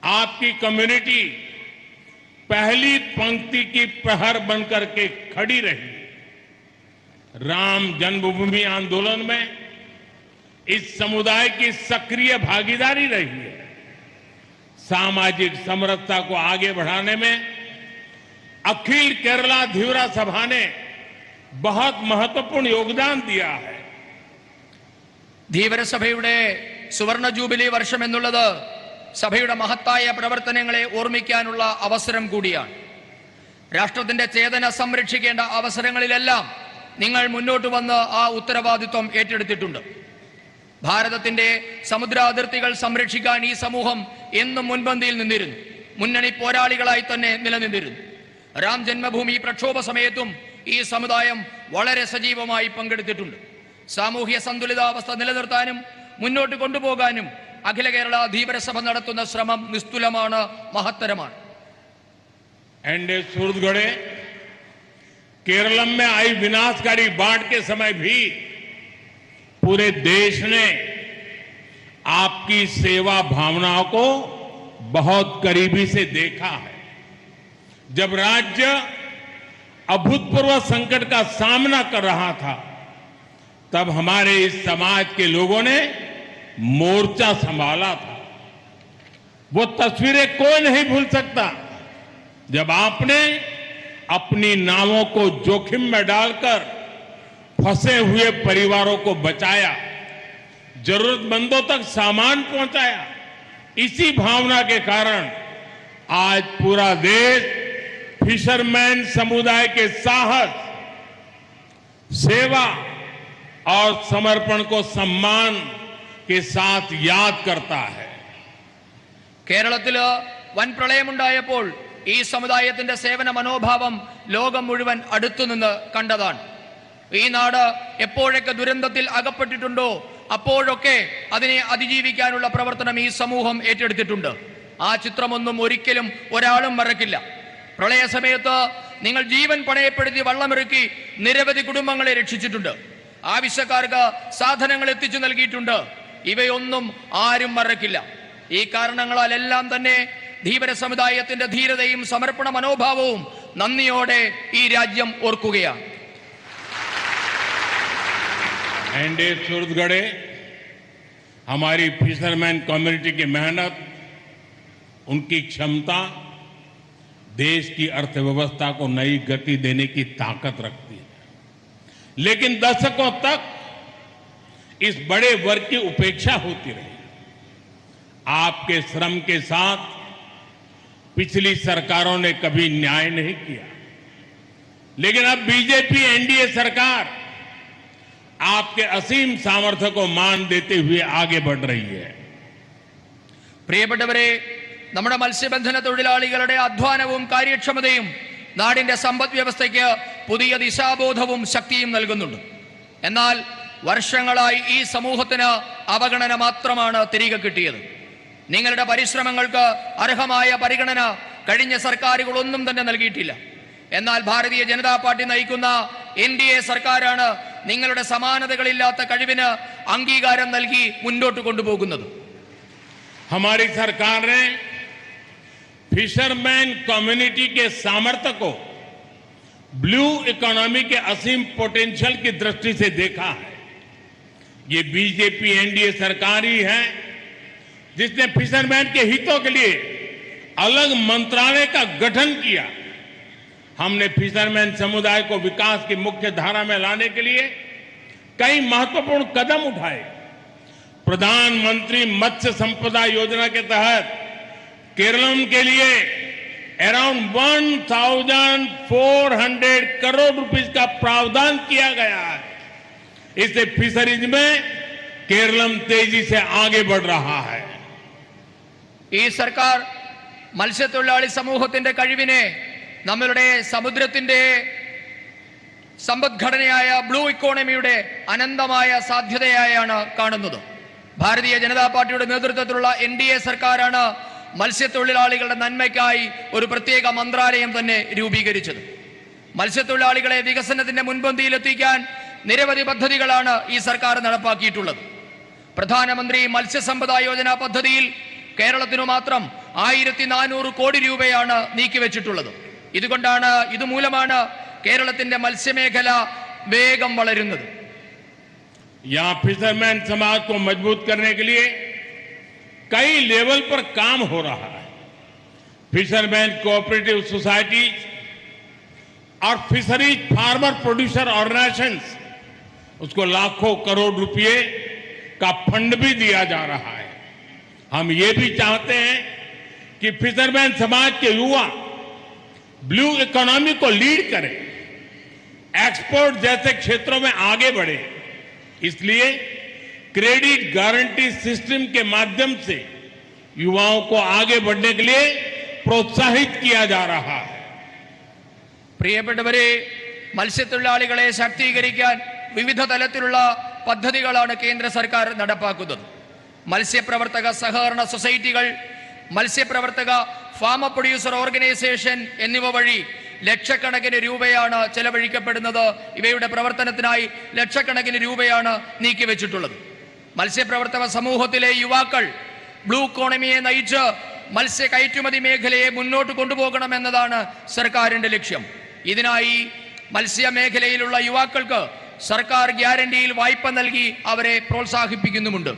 आपकी कम्युनिटी पहली पंक्ति की प्रहर बनकर के खड़ी रही। राम जन्मभूमि आंदोलन में इस समुदाय की सक्रिय भागीदारी रही है। सामाजिक समरसता को आगे बढ़ाने में अखिल केरला धीवरा सभा ने बहुत महत्वपूर्ण योगदान दिया है। ധീവരസഭയുടെ സുവർണ ജൂബിലി വർഷം എന്നുള്ളത് സഭയുടെ മഹത്തായ പ്രവർത്തനങ്ങളെ ഓർമ്മിക്കാനുള്ള അവസരം കൂടിയാണ്. രാഷ്ട്രത്തിന്റെ ചേതന സംരക്ഷിക്കേണ്ട അവസരങ്ങളിലെല്ലാം നിങ്ങൾ മുന്നോട്ട് വന്ന് ആ ഉത്തരവാദിത്വം ഏറ്റെടുത്തിട്ടുണ്ട്. ഭാരതത്തിന്റെ സമുദ്രാതിർത്തികൾ സംരക്ഷിക്കാൻ ഈ സമൂഹം എന്നും മുൻപന്തിയിൽ നിന്നിരുന്നു. മുന്നണി പോരാളികളായി തന്നെ നിലനിന്നിരുന്നു. രാം ജന്മഭൂമി പ്രക്ഷോഭ സമയത്തും ഈ സമുദായം വളരെ സജീവമായി പങ്കെടുത്തിട്ടുണ്ട്. സാമൂഹ്യ സന്തുലിതാവസ്ഥ നിലനിർത്താനും മുന്നോട്ട് കൊണ്ടുപോകാനും अखिल केरला धीवरसभा നടത്തുന്ന ശ്രമം നിസ്തുലമാണ്, മഹത്തരമാണ്. एंडे सूरजगढ़े केरलम में आई विनाशकारी बाढ़ के समय भी पूरे देश ने आपकी सेवा भावनाओं को बहुत करीबी से देखा है। जब राज्य अभूतपूर्व संकट का सामना कर रहा था, तब हमारे इस समाज के लोगों ने मोर्चा संभाला था। वो तस्वीरें कोई नहीं भूल सकता जब आपने अपनी नावों को जोखिम में डालकर फंसे हुए परिवारों को बचाया, जरूरतमंदों तक सामान पहुंचाया। इसी भावना के कारण आज पूरा देश फिशरमैन समुदाय के साहस, सेवा और समर्पण को सम्मान के साथ याद करता है. കേരളത്തിൽ വൻ പ്രളയമുണ്ടായപ്പോൾ ഈ സമുദായത്തിന്റെ സേവന മനോഭാവം ലോകം മുഴുവൻ അടുത്തുനിന്ന് കണ്ടതാണ്. ഈ നാട് എപ്പോഴൊക്കെ ദുരന്തത്തിൽ അകപ്പെട്ടിട്ടുണ്ടോ അപ്പോഴൊക്കെ അതിനെ അതിജീവിക്കാനുള്ള പ്രവർത്തനം ഈ സമൂഹം ഏറ്റെടുത്തിട്ടുണ്ട്. ആ ചിത്രമൊന്നും ഒരിക്കലും ഒരാളും മറക്കില്ല. പ്രളയ സമയത്ത് നിങ്ങൾ ജീവൻ പണയപ്പെടുത്തി വള്ളമിറക്കി നിരവധി കുടുംബങ്ങളെ രക്ഷിച്ചിട്ടുണ്ട്. ആവശ്യക്കാർക്ക് സാധനങ്ങൾ എത്തിച്ചു നൽകിയിട്ടുണ്ട്. ഇവയൊന്നും ആരും മറക്കില്ല. ഈ കാരണങ്ങളാലെല്ലാം തന്നെ ധീവര സമുദായത്തിന്റെ ധീരതയും സമർപ്പണ മനോഭാവവും നന്ദിയോടെ ഈ രാജ്യം ഓർക്കുകയാണ്. एंडे सूरजगढ़े हमारी फिशरमैन कम्युनिटी की मेहनत, उनकी क्षमता देश की अर्थव्यवस्था को नई गति देने की ताकत रखती है। लेकिन दशकों तक इस बड़े वर्ग की उपेक्षा होती रही। आपके श्रम के साथ पिछली सरकारों ने कभी न्याय नहीं किया, लेकिन अब बीजेपी एनडीए सरकार आपके असीम सामर्थ्य को मान देते हुए आगे बढ़ रही है. പ്രിയപ്പെട്ടവരെ, നമ്മുടെ മത്സ്യബന്ധന തൊഴിലാളികളുടെ അധ്വാനവും കാര്യക്ഷമതയും നാടിന്റെ സമ്പദ് വ്യവസ്ഥയ്ക്ക് പുതിയ ദിശാബോധവും ശക്തിയും നൽകുന്നുണ്ട്. എന്നാൽ വർഷങ്ങളായി ഈ സമൂഹത്തിന് അവഗണന മാത്രമാണ് തിരികെ കിട്ടിയത്. നിങ്ങളുടെ പരിശ്രമങ്ങൾക്ക് അർഹമായ പരിഗണന കഴിഞ്ഞ സർക്കാരുകളൊന്നും തന്നെ നൽകിയിട്ടില്ല. എന്നാൽ ഭാരതീയ ജനതാ പാർട്ടി നയിക്കുന്ന എൻഡിഎ സർക്കാരാണ് നിങ്ങളുടെ സമാനതകളില്ലാത്ത കഴിവിന് അംഗീകാരം നൽകി മുന്നോട്ട് കൊണ്ടുപോകുന്നത്. हमारी सरकार ने फिशरमैन कम्युनिटी के सामर्थ्य को ब्लू इकोनॉमी के असीम पोटेंशियल की दृष्टि से देखा है. ये बीजेपी एनडीए सरकार ही है जिसने फिशरमैन के हितों के लिए अलग मंत्रालय का गठन किया. हमने फिशरमैन समुदाय को विकास की मुख्य धारा में लाने के लिए कई महत्वपूर्ण कदम उठाए. प्रधानमंत्री मत्स्य संपदा योजना के तहत केरलम के लिए अराउंड 1,400 करोड़ रुपीस का प्रावधान किया गया है. इससे फिशरीज में केरलम तेजी से आगे बढ़ रहा है. ഈ സർക്കാർ മത്സ്യത്തൊഴിലാളി സമൂഹത്തിന്റെ കഴിവിനെ നമ്മളുടെ സമുദ്രത്തിന്റെ സമ്പദ്ഘടനയായ ബ്ലൂ ഇക്കോണമിയുടെ അനന്തമായ സാധ്യതയായാണ് കാണുന്നത്. ഭാരതീയ ജനതാ പാർട്ടിയുടെ നേതൃത്വത്തിലുള്ള എൻഡിഎ സർക്കാരാണ് മത്സ്യത്തൊഴിലാളികളുടെ നന്മയ്ക്കായി ഒരു പ്രത്യേക മന്ത്രാലയം തന്നെ രൂപീകരിച്ചത്. മത്സ്യത്തൊഴിലാളികളെ വികസനത്തിന്റെ മുൻപന്തിയിലെത്തിക്കാൻ നിരവധി പദ്ധതികളാണ് ഈ സർക്കാർ നടപ്പാക്കിയിട്ടുള്ളത്. പ്രധാനമന്ത്രി മത്സ്യസമ്പദാ യോജന പദ്ധതിയിൽ കേരളത്തിനു മാത്രം 1400 കോടി രൂപയാണ് നീക്കിവെച്ചിട്ടുള്ളത്. ഇതുമൂലമാണ് കേരളത്തിന്റെ മത്സ്യമേഖല വേഗം വളരുന്നത്. यहाँ फिशरमैन समाज को मजबूत करने के लिए कई लेवल पर काम हो रहा है. फिशरमैन कोऑपरेटिव सोसाइटी और फिशरीज फार्मर प्रोड्यूसर ऑर्गेनाइजेशंस उसको लाखों करोड़ रुपए का फंड भी दिया जा रहा है. हम ये भी चाहते हैं कि फिशरमैन समाज के युवा ब्लू इकोनॉमी को लीड करें, एक्सपोर्ट जैसे क्षेत्रों में आगे बढ़े. इसलिए क्रेडिट गारंटी सिस्टम के माध्यम से युवाओं को आगे बढ़ने के लिए प्रोत्साहित किया जा रहा है. പ്രിയപ്പെട്ടവരെ, മത്സ്യത്തൊഴിലാളികളെ ശാക്തീകരിക്കാൻ വിവിധ തലത്തിലുള്ള പദ്ധതികളാണ് കേന്ദ്ര സർക്കാർ നടപ്പാക്കുന്നത്. മത്സ്യപ്രവർത്തക സഹകരണ സൊസൈറ്റികൾ, മത്സ്യപ്രവർത്തക ഫാമ പ്രൊഡ്യൂസർ ഓർഗനൈസേഷൻ എന്നിവ വഴി ലക്ഷക്കണക്കിന് രൂപയാണ് ചെലവഴിക്കപ്പെടുന്നത്. ഇവയുടെ പ്രവർത്തനത്തിനായി ലക്ഷക്കണക്കിന് രൂപയാണ് നീക്കിവെച്ചിട്ടുള്ളത്. മത്സ്യപ്രവർത്തക സമൂഹത്തിലെ യുവാക്കൾ ബ്ലൂ ഇക്കോണമിയെ നയിച്ച് മത്സ്യ കയറ്റുമതി മേഖലയെ മുന്നോട്ട് കൊണ്ടുപോകണമെന്നതാണ് സർക്കാരിന്റെ ലക്ഷ്യം. ഇതിനായി മത്സ്യമേഖലയിലുള്ള യുവാക്കൾക്ക് സർക്കാർ ഗ്യാരണ്ടിയിൽ വായ്പ നൽകി അവരെ പ്രോത്സാഹിപ്പിക്കുന്നുമുണ്ട്.